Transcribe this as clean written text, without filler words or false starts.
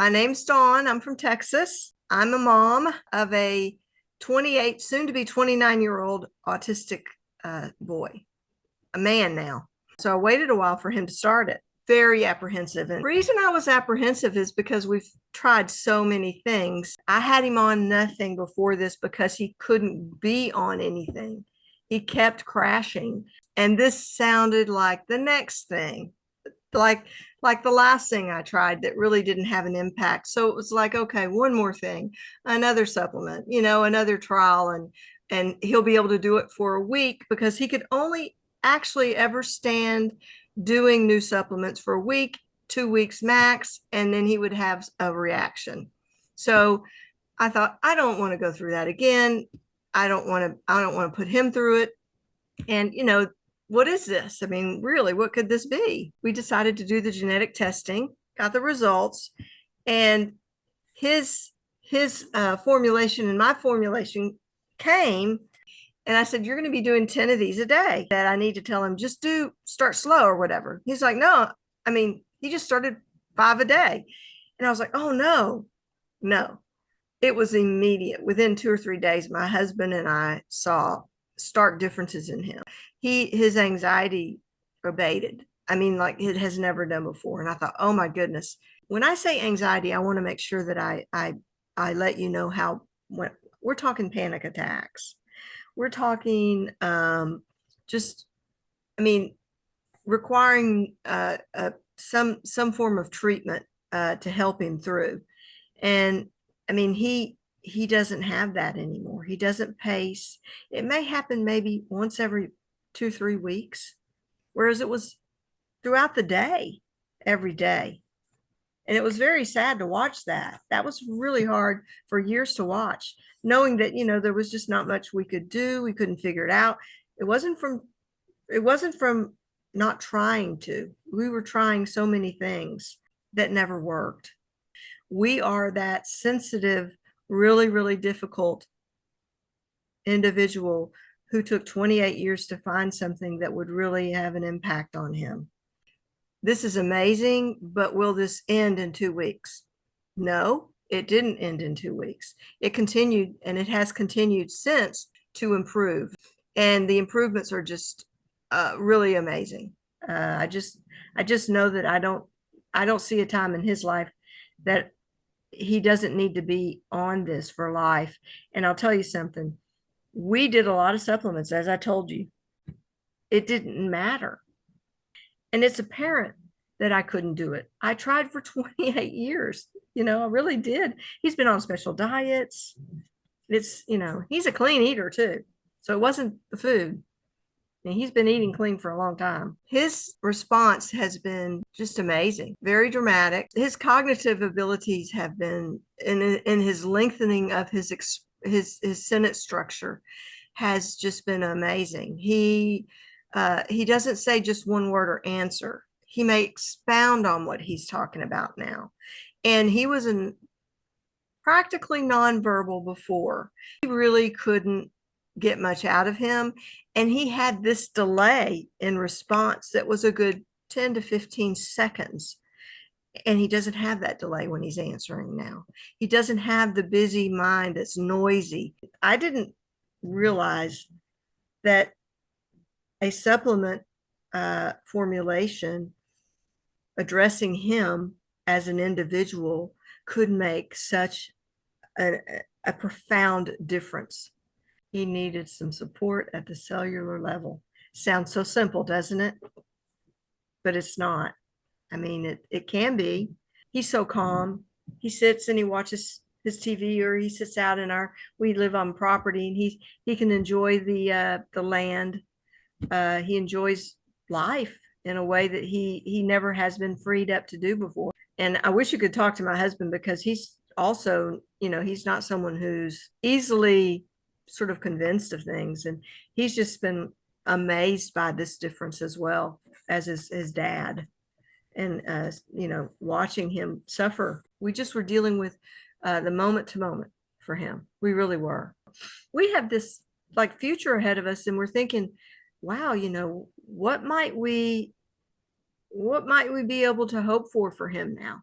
My name's Dawn. I'm from Texas. I'm a mom of a 28, soon to be 29-year-old autistic boy, a man now. So I waited a while for him to start it. Very apprehensive. And the reason I was apprehensive is because we've tried so many things. I had him on nothing before this because he couldn't be on anything. He kept crashing. And this sounded like the next thing, like the last thing I tried that really didn't have an impact. So it was like, okay, one more thing, another supplement, another trial, and he'll be able to do it for a week because he could only actually ever stand doing new supplements for a week, 2 weeks max, and then he would have a reaction. So I thought, I don't want to go through that again. I don't want to put him through it. And what is this? I mean, really, what could this be? We decided to do the genetic testing, got the results, and his formulation and my formulation came. And I said, you're going to be doing 10 of these a day. That I need to tell him, just start slow or whatever. He's like, no, I mean, he just started 5 a day. And I was like, oh, no. It was immediate. Within 2 or 3 days, my husband and I saw stark differences in him. His anxiety abated. I mean, like it has never done before. And I thought, oh my goodness. When I say anxiety, I want to make sure that I let you know how, when we're talking panic attacks. We're talking just, I mean, requiring some form of treatment to help him through. And I mean, he doesn't have that anymore. He doesn't pace. It may happen maybe once every 2-3 weeks, whereas it was throughout the day, every day. And it was very sad to watch that. That was really hard for years to watch, knowing that, there was just not much we could do. We couldn't figure it out. It wasn't from not trying to. We were trying so many things that never worked. We are that sensitive, really, really difficult individual who took 28 years to find something that would really have an impact on him. This is amazing, but will this end in 2 weeks? No, it didn't end in 2 weeks. It continued, and it has continued since to improve. And the improvements are just really amazing. I just know that I don't see a time in his life that he doesn't need to be on this for life. And I'll tell you something. We did a lot of supplements, as I told you. It didn't matter. And it's apparent that I couldn't do it. I tried for 28 years. I really did. He's been on special diets. It's, he's a clean eater too. So it wasn't the food. And he's been eating clean for a long time. His response has been just amazing, very dramatic. His cognitive abilities have been, in his lengthening of his sentence structure, has just been amazing. He doesn't say just one word or answer. He may expound on what he's talking about now. And he was practically nonverbal before. He really couldn't get much out of him. And he had this delay in response that was a good 10 to 15 seconds. And he doesn't have that delay when he's answering now. He doesn't have the busy mind that's noisy. I didn't realize that a supplement formulation addressing him as an individual could make such a profound difference. He needed some support at the cellular level. Sounds so simple, doesn't it? But it's not. I mean, it can be. He's so calm. He sits and he watches his TV, or he sits out we live on property, and he can enjoy the land. He enjoys life in a way that he never has been freed up to do before. And I wish you could talk to my husband, because he's also, he's not someone who's easily sort of convinced of things. And he's just been amazed by this difference as well as his dad. And, watching him suffer, we just were dealing with the moment to moment for him. We really were. We have this like future ahead of us, and we're thinking, wow, what might we be able to hope for him now?